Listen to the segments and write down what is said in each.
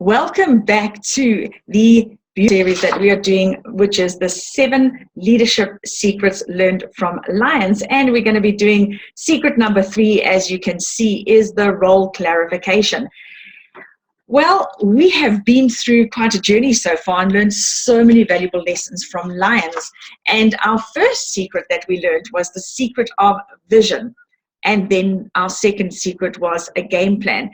Welcome back to the series that we are doing, which is the 7 leadership secrets learned from lions. And we're going to be doing secret number 3, as you can see, is the role clarification. Well, we have been through quite a journey so far and learned so many valuable lessons from lions. And our first secret that we learned was the secret of vision. And then our second secret was a game plan.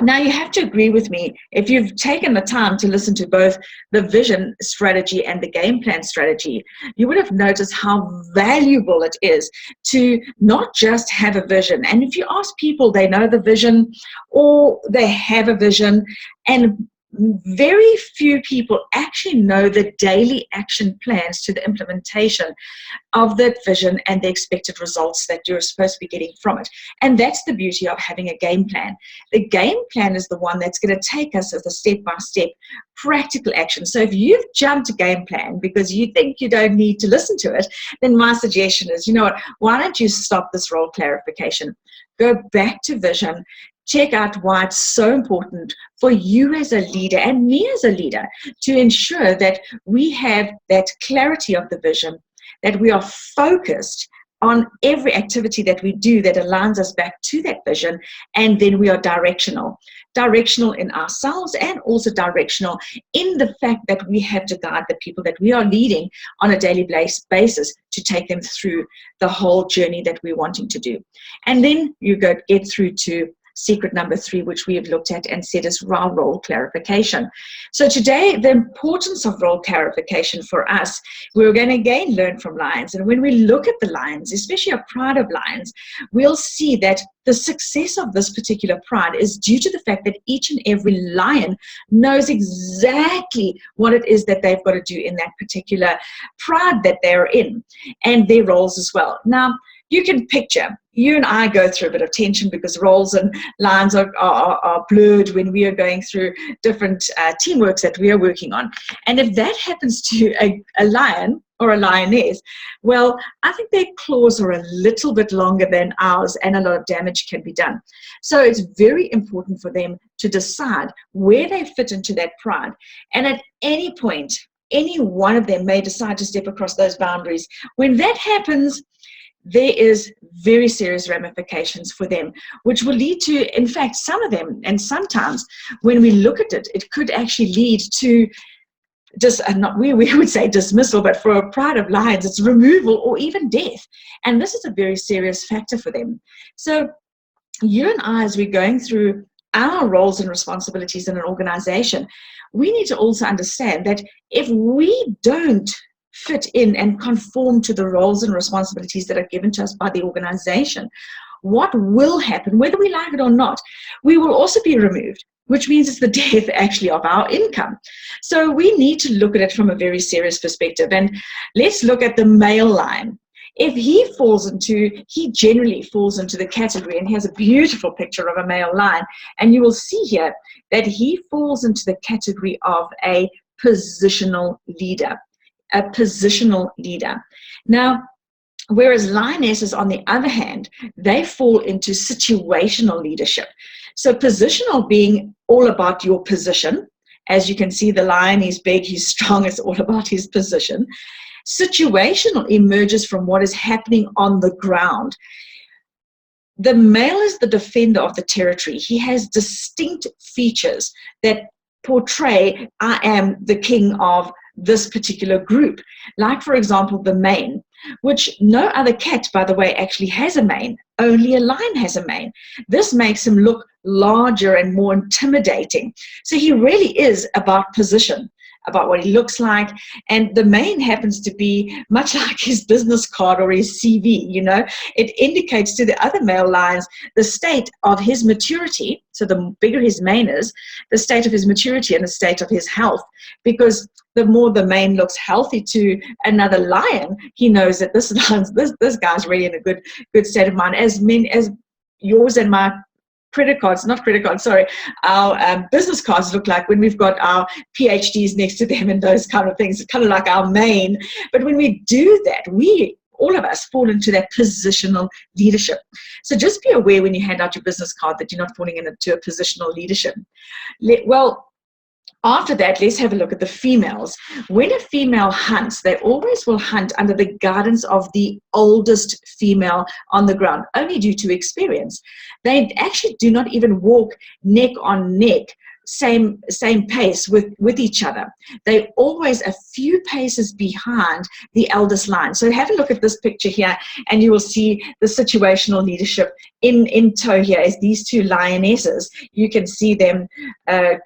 Now, you have to agree with me, if you've taken the time to listen to both the vision strategy and the game plan strategy, you would have noticed how valuable it is to not just have a vision. And if you ask people, they know the vision or they have a vision, and very few people actually know the daily action plans to the implementation of that vision and the expected results that you're supposed to be getting from it. And that's the beauty of having a game plan. The game plan is the one that's going to take us as a step-by-step practical action. So if you've jumped a game plan because you think you don't need to listen to it, then my suggestion is, you know what, why don't you stop this role clarification? Go back to vision. Check out why it's so important for you as a leader and me as a leader to ensure that we have that clarity of the vision, that we are focused on every activity that we do that aligns us back to that vision, and then we are directional. Directional in ourselves and also directional in the fact that we have to guide the people that we are leading on a daily basis to take them through the whole journey that we're wanting to do. And then you get through to secret number 3, which we have looked at and said is role clarification. So today, the importance of role clarification for us, we're going to again learn from lions. And when we look at the lions, especially a pride of lions, we'll see that the success of this particular pride is due to the fact that each and every lion knows exactly what it is that they've got to do in that particular pride that they're in, and their roles as well. Now, you can picture, you and I go through a bit of tension because roles and lines are blurred when we are going through different teamworks that we are working on. And if that happens to a lion or a lioness, well, I think their claws are a little bit longer than ours and a lot of damage can be done. So it's very important for them to decide where they fit into that pride. And at any point, any one of them may decide to step across those boundaries. When that happens, there is very serious ramifications for them, which will lead to, in fact, some of them, and sometimes when we look at it, it could actually lead to just, we would say dismissal, but for a pride of lions, it's removal or even death. And this is a very serious factor for them. So you and I, as we're going through our roles and responsibilities in an organization, we need to also understand that if we don't fit in and conform to the roles and responsibilities that are given to us by the organization, what will happen, whether we like it or not, we will also be removed, which means it's the death actually of our income. So we need to look at it from a very serious perspective. And let's look at the male lion. If he generally falls into the category, and he has a beautiful picture of a male lion, and you will see here that he falls into the category of a positional leader. A positional leader. Now, whereas lionesses, on the other hand, they fall into situational leadership. So positional being all about your position. As you can see, the lion is big, he's strong, it's all about his position. Situational emerges from what is happening on the ground. The male is the defender of the territory. He has distinct features that portray, I am the king of this particular group. Like, for example, the mane, which no other cat, by the way, actually has a mane. Only a lion has a mane. This makes him look larger and more intimidating. So he really is about position, about what he looks like. And the mane happens to be much like his business card or his CV, you know. It indicates to the other male lions the state of his maturity. So the bigger his mane is, the state of his maturity and the state of his health. Because the more the mane looks healthy to another lion, he knows that this guy's really in a good state of mind. As yours and my our business cards look like when we've got our PhDs next to them and those kind of things. It's kind of like our mane. But when we do that, we all of us fall into that positional leadership. So just be aware when you hand out your business card that you're not falling into a positional leadership. Well, after that, let's have a look at the females. When a female hunts, they always will hunt under the guidance of the oldest female on the ground, only due to experience. They actually do not even walk neck on neck, same pace with each other. They're always a few paces behind the eldest line. So have a look at this picture here, and you will see the situational leadership in tow here as these two lionesses. You can see them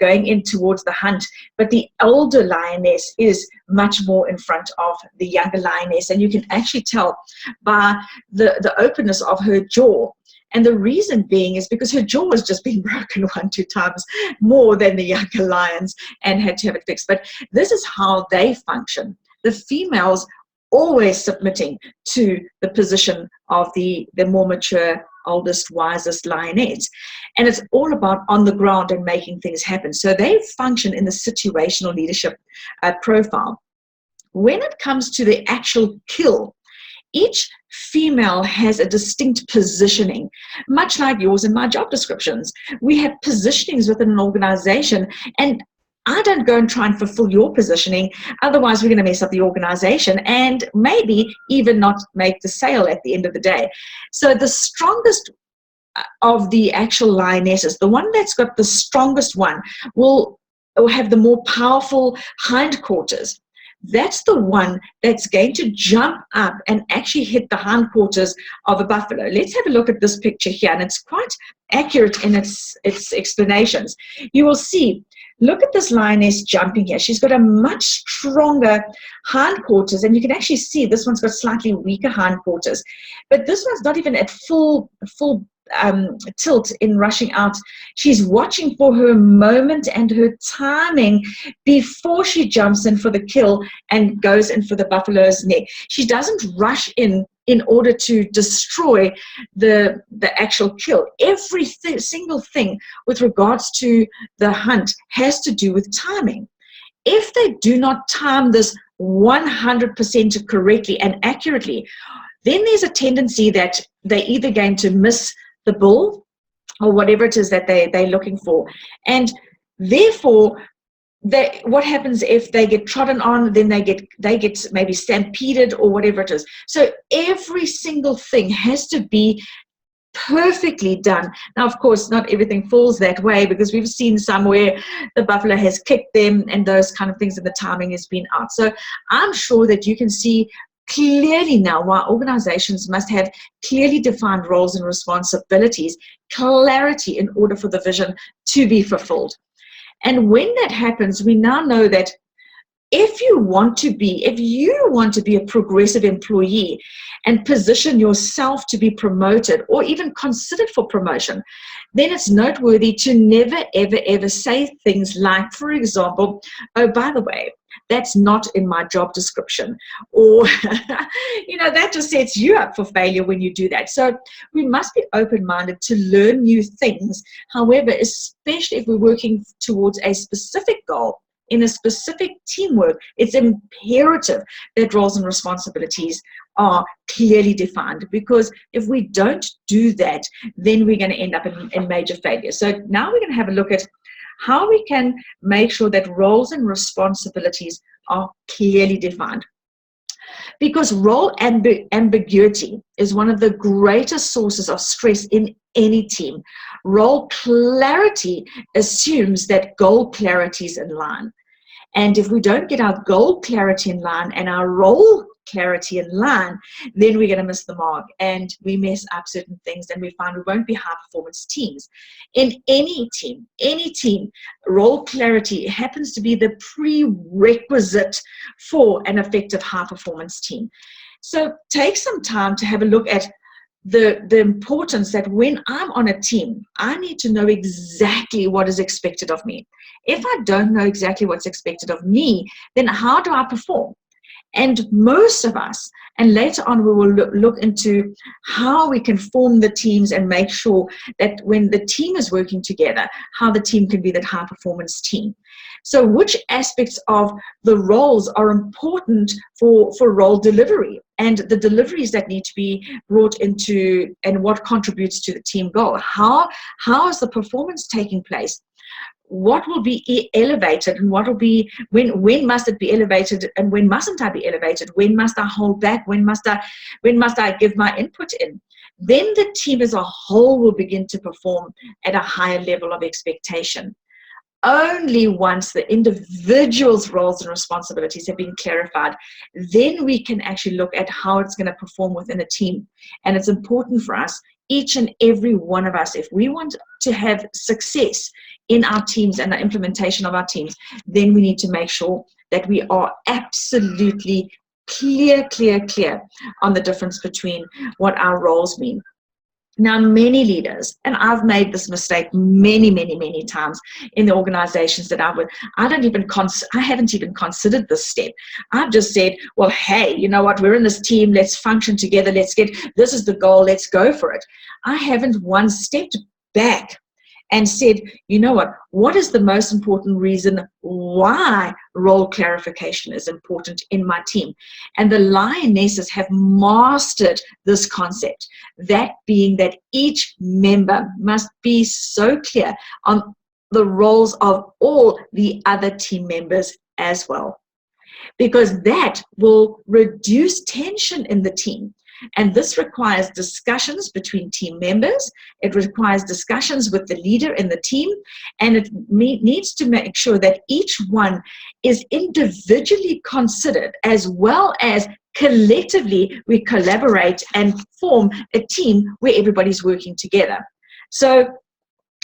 going in towards the hunt, but the older lioness is much more in front of the younger lioness, and you can actually tell by the openness of her jaw. And the reason being is because her jaw has just been broken 1-2 times more than the younger lions and had to have it fixed. But this is how they function. The females always submitting to the position of the more mature, oldest, wisest lioness. And it's all about on the ground and making things happen. So they function in the situational leadership profile. When it comes to the actual kill, each female has a distinct positioning, much like yours and my job descriptions. We have positionings within an organization, and I don't go and try and fulfill your positioning, otherwise we're going to mess up the organization and maybe even not make the sale at the end of the day. So the strongest of the actual lionesses, the one that's got the strongest one, will have the more powerful hindquarters. That's the one that's going to jump up and actually hit the hindquarters of a buffalo. Let's have a look at this picture here, and it's quite accurate in its explanations. You will see, look at this lioness jumping here. She's got a much stronger hindquarters, and you can actually see this one's got slightly weaker hindquarters. But this one's not even at full tilt in rushing out. She's watching for her moment and her timing before she jumps in for the kill and goes in for the buffalo's neck. She doesn't rush in order to destroy the actual kill. Every single thing with regards to the hunt has to do with timing. If they do not time this 100% correctly and accurately, then there's a tendency that they're either going to miss the bull or whatever it is that they're looking for. And therefore, what happens if they get trodden on, then they get maybe stampeded or whatever it is. So every single thing has to be perfectly done. Now, of course, not everything falls that way, because we've seen some where the buffalo has kicked them and those kind of things, and the timing has been out. So I'm sure that you can see clearly now why organizations must have clearly defined roles and responsibilities, clarity in order for the vision to be fulfilled. And when that happens, we now know that if you want to be a progressive employee and position yourself to be promoted or even considered for promotion, then it's noteworthy to never, ever, ever say things like, for example, oh, by the way, that's not in my job description, or that just sets you up for failure when you do that. So we must be open-minded to learn new things. However, especially if we're working towards a specific goal in a specific teamwork, it's imperative that roles and responsibilities are clearly defined, because if we don't do that, then we're going to end up in major failure. So now we're going to have a look at how we can make sure that roles and responsibilities are clearly defined. Because role ambiguity is one of the greatest sources of stress in any team. Role clarity assumes that goal clarity is in line. And if we don't get our goal clarity in line and our role clarity in line, then we're going to miss the mark and we mess up certain things, and we find we won't be high performance teams. In any team, role clarity happens to be the prerequisite for an effective high performance team. So take some time to have a look at the importance that when I'm on a team, I need to know exactly what is expected of me. If I don't know exactly what's expected of me, then how do I perform? And most of us, and later on we will look into how we can form the teams and make sure that when the team is working together, how the team can be that high performance team. So which aspects of the roles are important for role delivery, and the deliveries that need to be brought into, and what contributes to the team goal? How is the performance taking place? What will be elevated, and what will be, when must it be elevated, and when mustn't I be elevated? When must I hold back? When must I give my input in? Then the team as a whole will begin to perform at a higher level of expectation. Only once the individual's roles and responsibilities have been clarified, then we can actually look at how it's going to perform within a team. And it's important for us, each and every one of us, if we want to have success in our teams and the implementation of our teams, then we need to make sure that we are absolutely clear on the difference between what our roles mean. Now, many leaders, and I've made this mistake many times in the organizations that I haven't even considered this step. I've just said, well, hey, you know what, we're in this team, let's function together, this is the goal, let's go for it. I haven't once stepped back and said, you know what is the most important reason why role clarification is important in my team? And the lionesses have mastered this concept, that being that each member must be so clear on the roles of all the other team members as well, because that will reduce tension in the team. And this requires discussions between team members. It requires discussions with the leader in the team. And it needs to make sure that each one is individually considered, as well as collectively we collaborate and form a team where everybody's working together. So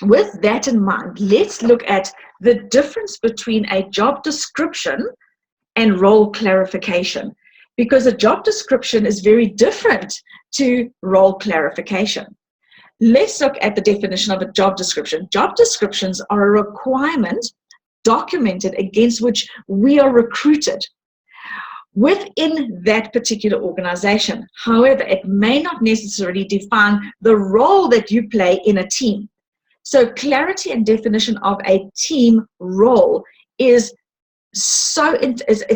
with that in mind, let's look at the difference between a job description and role clarification, because a job description is very different to role clarification. Let's look at the definition of a job description. Job descriptions are a requirement documented against which we are recruited within that particular organization. However, it may not necessarily define the role that you play in a team. So clarity and definition of a team role is it's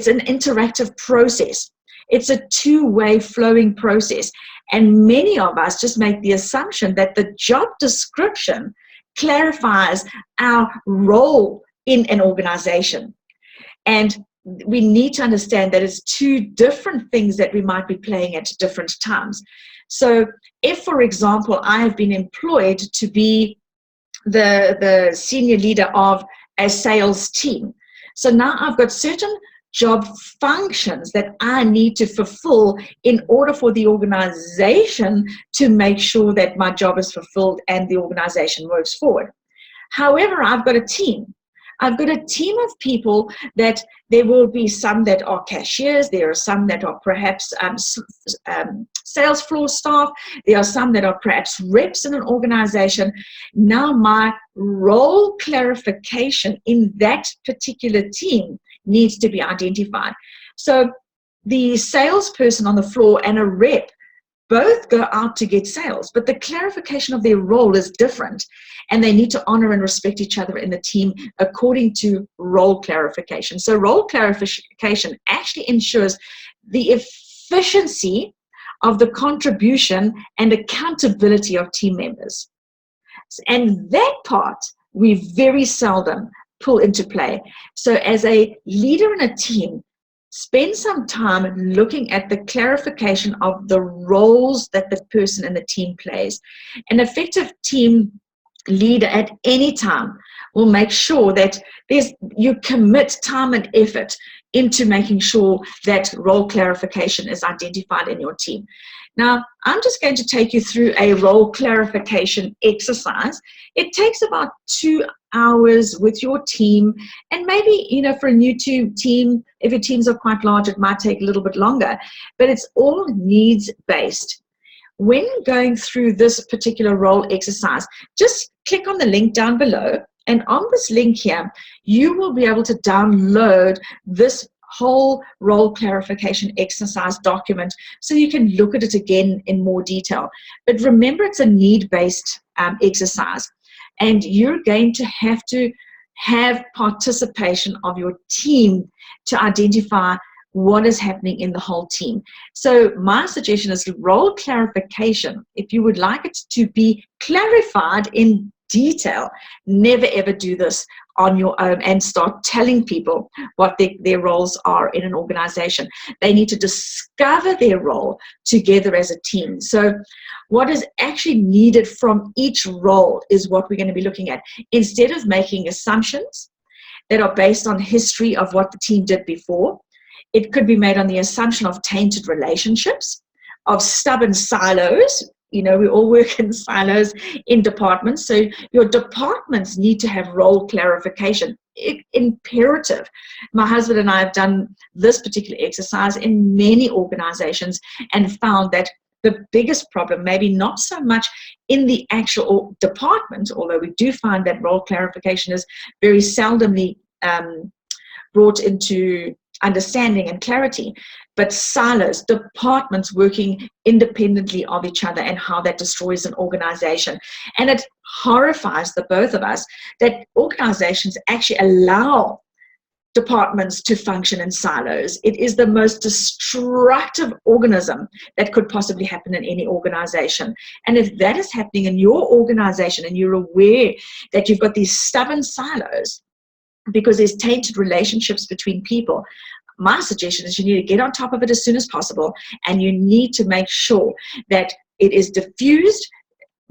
an interactive process. It's a two-way flowing process. And many of us just make the assumption that the job description clarifies our role in an organization. And we need to understand that it's two different things that we might be playing at different times. So if, for example, I have been employed to be the senior leader of a sales team, so now I've got certain job functions that I need to fulfill in order for the organization to make sure that my job is fulfilled and the organization moves forward. However, I've got a team. I've got a team of people that there will be some that are cashiers, there are some that are perhaps sales floor staff, there are some that are perhaps reps in an organization. Now my role clarification in that particular team needs to be identified. So the salesperson on the floor and a rep both go out to get sales, but the clarification of their role is different, and they need to honor and respect each other in the team according to role clarification. So role clarification actually ensures the efficiency of the contribution and accountability of team members. And that part we very seldom pull into play. So as a leader in a team, spend some time looking at the clarification of the roles that the person in the team plays. An effective team leader at any time will make sure that you commit time and effort into making sure that role clarification is identified in your team. Now, I'm just going to take you through a role clarification exercise. It takes about 2 hours with your team, and maybe, for a new team, if your teams are quite large, it might take a little bit longer, but it's all needs-based. When going through this particular role exercise, just click on the link down below, and on this link here, you will be able to download this whole role clarification exercise document so you can look at it again in more detail. But remember, it's a need-based exercise, and you're going to have participation of your team to identify what is happening in the whole team. So my suggestion is role clarification. If you would like it to be clarified in detail, never ever do this on your own and start telling people what their roles are in an organization. They need to discover their role together as a team. So what is actually needed from each role is what we're going to be looking at. Instead of making assumptions that are based on history of what the team did before, it could be made on the assumption of tainted relationships, of stubborn silos. You know, we all work in silos in departments. So your departments need to have role clarification. Imperative. My husband and I have done this particular exercise in many organizations and found that the biggest problem, maybe not so much in the actual department, although we do find that role clarification is very seldomly brought into understanding and clarity, but silos, departments working independently of each other, and how that destroys an organization. And it horrifies the both of us that organizations actually allow departments to function in silos. It is the most destructive organism that could possibly happen in any organization. And if that is happening in your organization and you're aware that you've got these stubborn silos because there's tainted relationships between people, my suggestion is you need to get on top of it as soon as possible, and you need to make sure that it is diffused,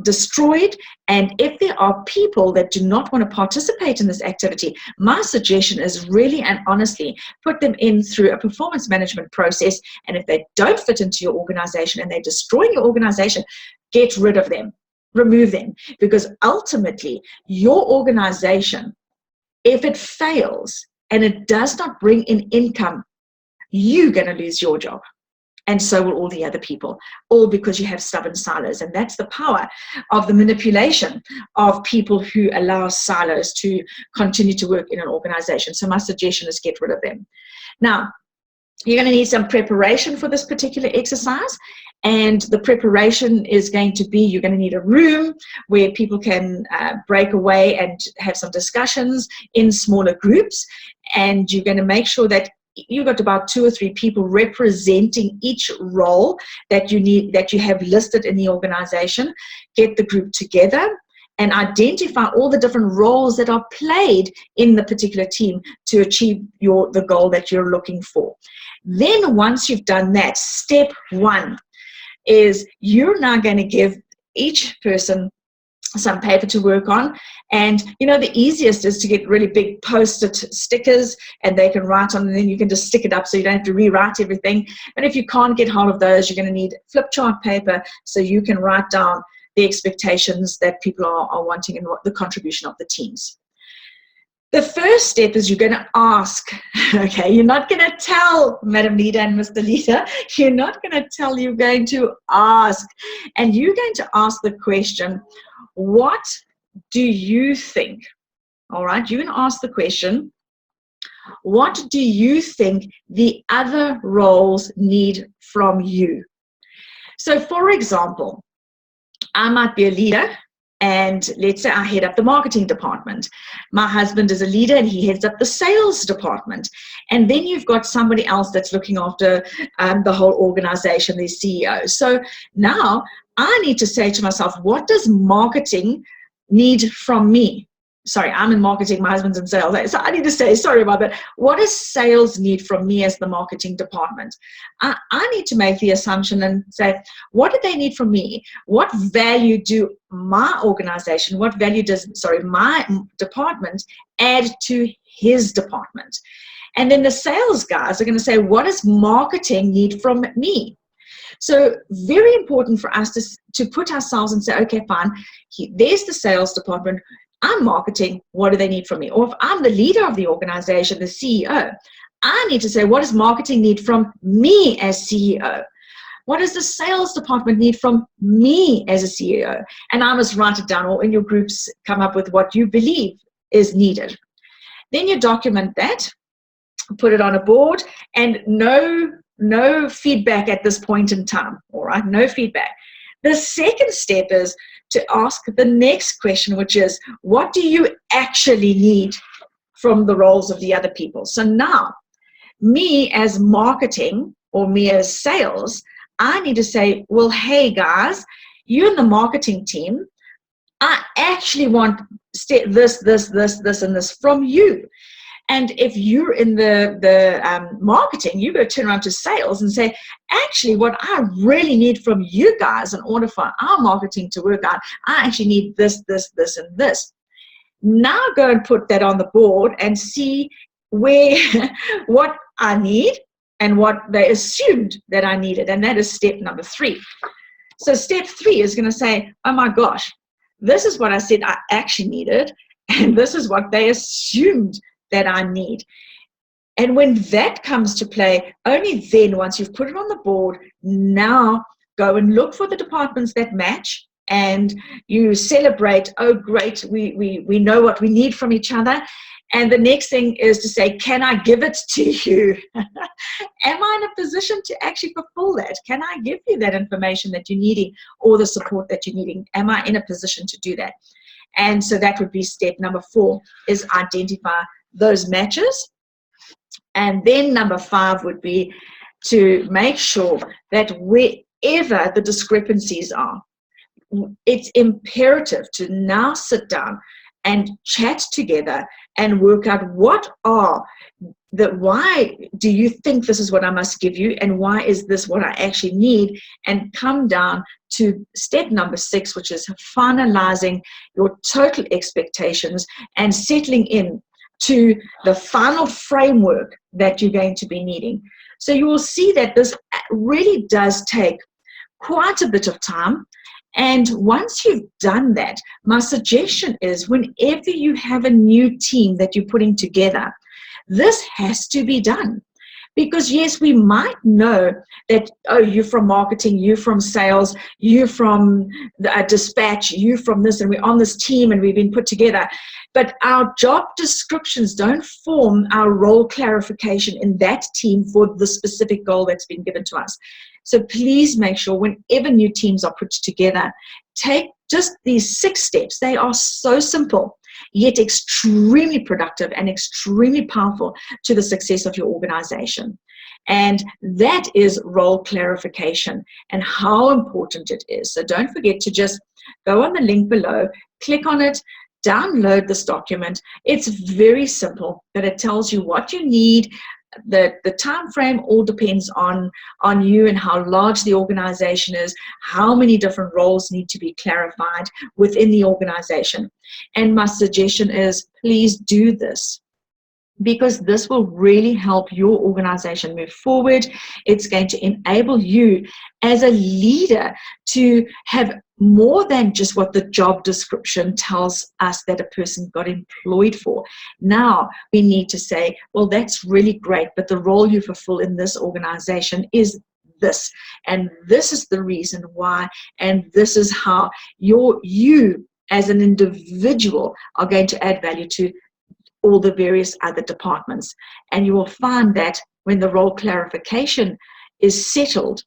destroyed. And if there are people that do not want to participate in this activity, my suggestion is really and honestly put them in through a performance management process. And if they don't fit into your organization and they're destroying your organization, get rid of them, remove them, because ultimately your organization, if it fails and it does not bring in income, you're going to lose your job. And so will all the other people, all because you have stubborn silos. And that's the power of the manipulation of people who allow silos to continue to work in an organization. So my suggestion is get rid of them. Now, you're going to need some preparation for this particular exercise. And the preparation is going to be, you're going to need a room where people can break away and have some discussions in smaller groups. And you're going to make sure that you've got about 2 or 3 people representing each role that you have listed in the organization. Get the group together and identify all the different roles that are played in the particular team to achieve the goal that you're looking for. Then once you've done that, step 1 is you're now going to give each person some paper to work on. And you know, the easiest is to get really big post-it stickers and they can write on, and then you can just stick it up so you don't have to rewrite everything. And if you can't get hold of those, you're going to need flip chart paper so you can write down the expectations that people are wanting and what the contribution of the teams. The first step is you're going to ask, okay, you're not going to tell Madam Leader and Mr. Leader, you're not going to tell, you're going to ask. And you're going to ask the question, what do you think? All right, you're going to ask the question, what do you think the other roles need from you? So for example, I might be a leader, and let's say I head up the marketing department. My husband is a leader and he heads up the sales department. And then you've got somebody else that's looking after the whole organization, the CEO. So now I need to say to myself, what does marketing need from me? Sorry, I'm in marketing, my husband's in sales. So I need to say, sorry about that. What does sales need from me as the marketing department? I need to make the assumption and say, what do they need from me? What value do my organization, what value does, my department add to his department? And then the sales guys are going to say, what does marketing need from me? So very important for us to put ourselves and say, okay, fine, there's the sales department. I'm marketing, what do they need from me? Or if I'm the leader of the organization, the CEO, I need to say, what does marketing need from me as CEO? What does the sales department need from me as a CEO? And I must write it down, or in your groups, come up with what you believe is needed. Then you document that. put it on a board, and no feedback at this point in time. All right, no feedback. The second step is to ask the next question, which is, what do you actually need from the roles of the other people? So now, me as marketing or me as sales, I need to say, well, hey guys, you in the marketing team, I actually want this, and this from you. And if you're in the marketing, you're going to turn around to sales and say, actually, what I really need from you guys in order for our marketing to work out, I actually need this, and this. Now go and put that on the board and see where what I need and what they assumed that I needed. And that is step number 3. So step 3 is going to say, oh my gosh, this is what I said I actually needed, and this is what they assumed that I need. And when that comes to play, only then, once you've put it on the board, now go and look for the departments that match, and you celebrate, oh great, we know what we need from each other. And the next thing is to say, can I give it to you? Am I in a position to actually fulfill that? Can I give you that information that you're needing, or the support that you're needing? Am I in a position to do that? And so that would be step number 4, is identify those matches. And then number 5 would be to make sure that wherever the discrepancies are, it's imperative to now sit down and chat together and work out why do you think this is what I must give you, and why is this what I actually need, and come down to step number 6, which is finalizing your total expectations and settling in to the final framework that you're going to be needing. So you will see that this really does take quite a bit of time. And once you've done that, my suggestion is, whenever you have a new team that you're putting together, this has to be done. Because yes, we might know that, oh, you're from marketing, you're from sales, you're from dispatch, you're from this, and we're on this team and we've been put together. But our job descriptions don't form our role clarification in that team for the specific goal that's been given to us. So please make sure whenever new teams are put together, take just these 6 steps. They are so simple, yet extremely productive and extremely powerful to the success of your organization. And that is role clarification and how important it is. So don't forget to just go on the link below, click on it, download this document. It's very simple, but it tells you what you need. The time frame all depends on you and how large the organization is, how many different roles need to be clarified within the organization. And my suggestion is, please do this, because this will really help your organization move forward. It's going to enable you as a leader to have more than just what the job description tells us that a person got employed for. Now we need to say, well, that's really great, but the role you fulfill in this organization is this, and this is the reason why, and this is how you as an individual are going to add value to all the various other departments. And you will find that when the role clarification is settled,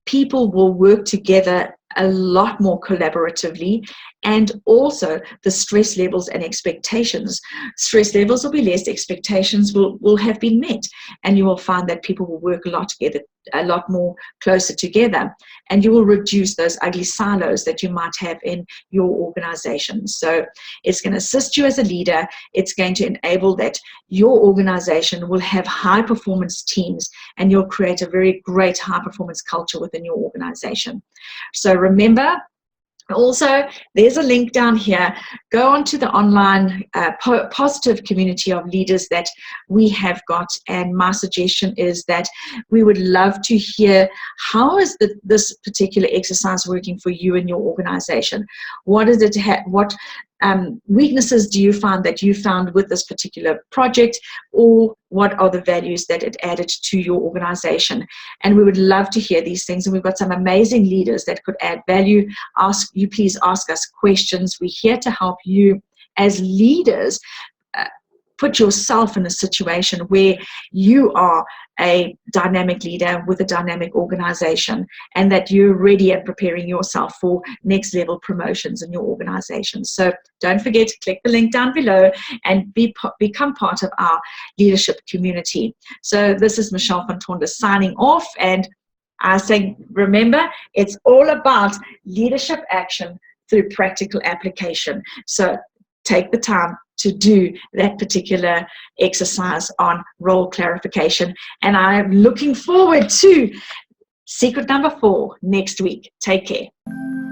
people will work together a lot more collaboratively, and also the stress levels and expectations. Stress levels will be less, expectations will have been met, and you will find that people will work a lot more closer together, and you will reduce those ugly silos that you might have in your organization. So it's going to assist you as a leader. It's going to enable that your organization will have high performance teams, and you'll create a very great high performance culture within your organization. So remember, also, there's a link down here. Go onto the online positive community of leaders that we have got, and my suggestion is that we would love to hear, how is this particular exercise working for you and your organization? What is it? What weaknesses do you find that you found with this particular project, or what are the values that it added to your organization? And we would love to hear these things, and we've got some amazing leaders that could add value. Please ask us questions. We're here to help you as leaders put yourself in a situation where you are a dynamic leader with a dynamic organization, and that you're ready and preparing yourself for next level promotions in your organization. So don't forget to click the link down below and become part of our leadership community. So this is Michelle van Tonder signing off, and I say, remember, it's all about leadership action through practical application. So take the time to do that particular exercise on role clarification. And I'm looking forward to secret number 4 next week. Take care.